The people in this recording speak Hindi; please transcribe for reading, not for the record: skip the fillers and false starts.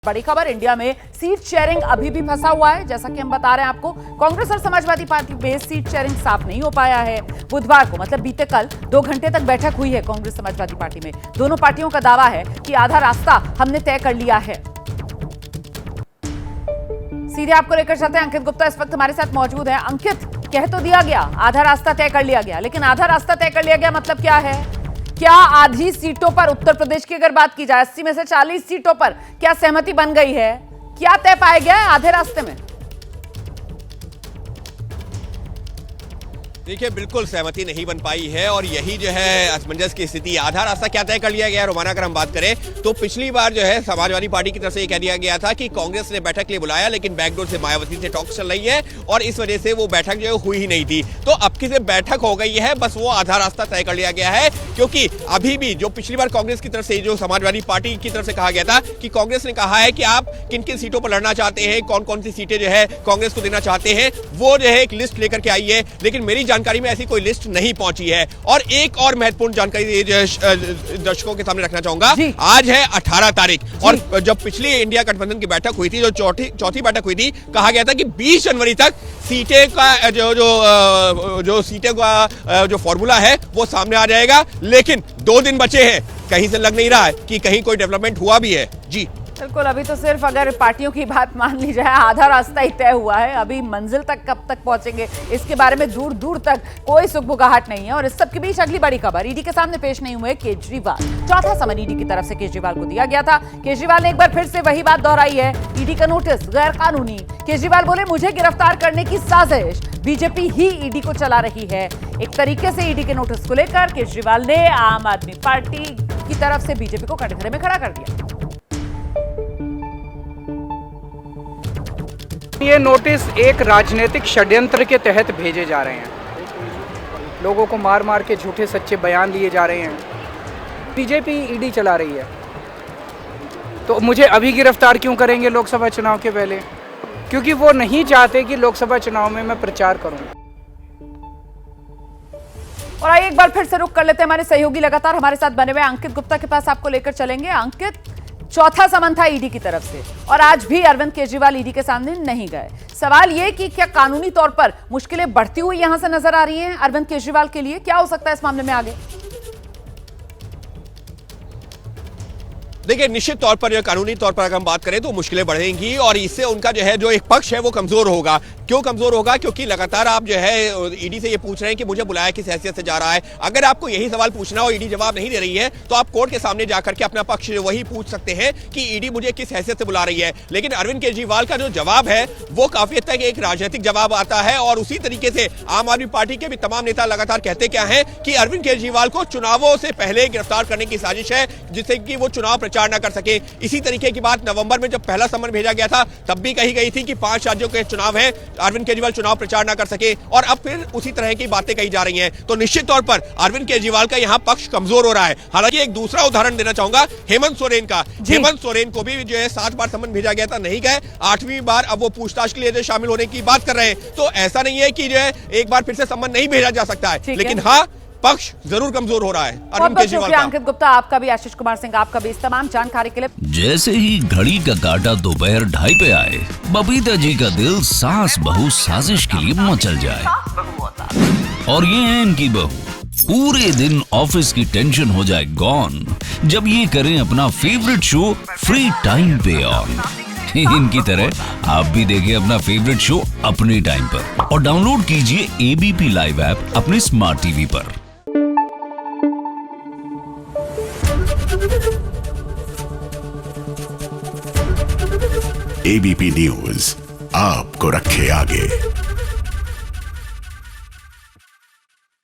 बड़ी खबर, इंडिया में सीट शेयरिंग अभी भी फंसा हुआ है। जैसा कि हम बता रहे हैं आपको, कांग्रेस और समाजवादी पार्टी में सीट शेयरिंग साफ नहीं हो पाया है। बुधवार को मतलब बीते कल 2 घंटे तक बैठक हुई है कांग्रेस समाजवादी पार्टी में। दोनों पार्टियों का दावा है कि आधा रास्ता हमने तय कर लिया है। सीधे आपको लेकर चलते हैं, अंकित गुप्ता इस वक्त हमारे साथ मौजूद है। अंकित, कह तो दिया गया आधा रास्ता तय कर लिया गया, लेकिन आधा रास्ता तय कर लिया गया मतलब क्या है? क्या आधी सीटों पर, उत्तर प्रदेश की अगर बात की जाए 80 में से 40 सीटों पर क्या सहमति बन गई है? क्या तय पाया गया है आधे रास्ते में? देखिए, बिल्कुल सहमति नहीं बन पाई है और यही जो है असमंजस की स्थिति। आधा रास्ता क्या तय कर लिया गया है रोमाना, अगर हम बात करें तो पिछली बार जो है समाजवादी पार्टी की तरफ से ये कह दिया गया था कि कांग्रेस ने बैठक के लिए बुलाया, लेकिन बैकडोर से मायावती से टॉक्स चल रही है और इस वजह से वो बैठक जो है हुई ही नहीं थी। तो अब की से बैठक हो गई है, बस वो आधा रास्ता तय कर लिया गया है। क्योंकि अभी भी जो पिछली बार कांग्रेस की तरफ से, जो समाजवादी पार्टी की तरफ से कहा गया था कि कांग्रेस ने कहा है कि आप किन किन सीटों पर लड़ना चाहते हैं, कौन कौन सी सीटें जो है कांग्रेस को देना चाहते हैं, वो जो है एक लिस्ट लेकर के आई है। लेकिन मेरी जानकारी में ऐसी कोई लिस्ट नहीं पहुंची है। और एक और महत्वपूर्ण जानकारी दर्शकों के सामने रखना चाहूंगा। आज है 18 तारीख और जब पिछली इंडिया गठबंधन की बैठक हुई थी, जो चौथी बैठक हुई थी, कहा गया था कि 20 जनवरी तक सीटें का जो सीटें का जो फॉर्मूला है वो सामने आ जाएगा। लेकिन 2 दिन बचे हैं, कहीं से लग नहीं रहा है कि कहीं कोई डेवलपमेंट हुआ भी है। जी बिल्कुल, अभी तो सिर्फ अगर पार्टियों की बात मान ली जाए आधा रास्ता ही तय हुआ है। अभी मंजिल तक कब तक पहुंचेंगे इसके बारे में दूर दूर तक कोई सुगबुगाहट नहीं है। और इस सब के बीच अगली बड़ी खबर, ईडी के सामने पेश नहीं हुए केजरीवाल। चौथा समन ईडी की तरफ से केजरीवाल को दिया गया था। केजरीवाल ने एक बार फिर से वही बात दोहराई है, ईडी का नोटिस गैर कानूनी। केजरीवाल बोले, मुझे गिरफ्तार करने की साजिश बीजेपी ही ईडी को चला रही है। एक तरीके से ईडी के नोटिस को लेकर केजरीवाल ने आम आदमी पार्टी की तरफ से बीजेपी को कटघरे में खड़ा कर दिया। ये नोटिस एक राजनीतिक षड्यंत्र के तहत भेजे जा रहे हैं। लोगों को मार मार के झूठे सच्चे बयान दिए जा रहे हैं। बीजेपी ईडी चला रही है, तो मुझे अभी गिरफ्तार क्यों करेंगे लोकसभा चुनाव के पहले? क्योंकि वो नहीं चाहते कि लोकसभा चुनाव में मैं प्रचार करूं। और आइए एक बार फिर से रुक कर लेते हैं, हमारे सहयोगी लगातार हमारे साथ बने हुए अंकित गुप्ता के पास आपको लेकर चलेंगे। अंकित, चौथा समन था ईडी की तरफ से और आज भी अरविंद केजरीवाल ईडी के सामने नहीं गए। सवाल यह कि क्या कानूनी तौर पर मुश्किलें बढ़ती हुई यहां से नजर आ रही हैं अरविंद केजरीवाल के लिए? क्या हो सकता है इस मामले में आगे? देखिए, निश्चित तौर पर जो कानूनी तौर पर अगर हम बात करें तो मुश्किलें बढ़ेंगी और इससे उनका जो है जो एक पक्ष है वो कमजोर होगा। क्यों कमजोर होगा? क्योंकि लगातार आप जो है ईडी से ये पूछ रहे हैं कि मुझे बुलाया किस हैसियत से जा रहा है। अगर आपको यही सवाल पूछना और ईडी जवाब नहीं दे रही है तो आप कोर्ट के सामने जाकर के अपना पक्ष वही पूछ सकते हैं कि ईडी मुझे किस हैसियत से बुला रही है। लेकिन अरविंद केजरीवाल का जो जवाब है वो काफी हद तक एक राजनीतिक जवाब आता है और उसी तरीके से आम आदमी पार्टी के भी तमाम नेता लगातार कहते क्या है कि अरविंद केजरीवाल को चुनावों से पहले गिरफ्तार करने की साजिश है, जिससे कि वो चुनाव प्रचार न कर सके। इसी तरीके की बात नवंबर में जब पहला समन भेजा गया था तब भी कही गई थी कि 5 राज्यों के चुनाव हैं, अरविंद केजरीवाल चुनाव प्रचार ना कर सके, और अब फिर उसी तरह की बातें कही जा रही हैं। तो निश्चित तौर पर अरविंद केजरीवाल का यहां पक्ष कमजोर हो रहा है। हालांकि एक दूसरा उदाहरण देना चाहूंगा हेमंत सोरेन का। हेमंत सोरेन को भी जो है 7 बार समन भेजा गया था, नहीं गए। 8वीं बार अब वो पूछताछ के लिए जो शामिल होने की बात कर रहे हैं। तो ऐसा नहीं है कि जो है एक बार फिर से समन नहीं भेजा जा सकता है, लेकिन हाँ, पक्ष जरूर कमजोर हो रहा है अरविंद केजरीवाल का। अंकित गुप्ता, आपका भी, आशीष कुमार सिंह आपका भी इस तमाम जानकारी के लिए। जैसे ही घड़ी का काटा दोपहर 2:30 पे आए, बबीता जी का दिल सास बहू साजिश के लिए मचल जाए। और ये है इनकी बहू, पूरे दिन ऑफिस की टेंशन हो जाए गॉन जब ये करें अपना फेवरेट शो फ्री टाइम पे ऑन। इनकी तरह आप भी देखिए अपना फेवरेट शो अपने टाइम पर और डाउनलोड कीजिए एबीपी लाइव ऐप अपने स्मार्ट टीवी पर। एबीपी न्यूज आपको रखे आगे।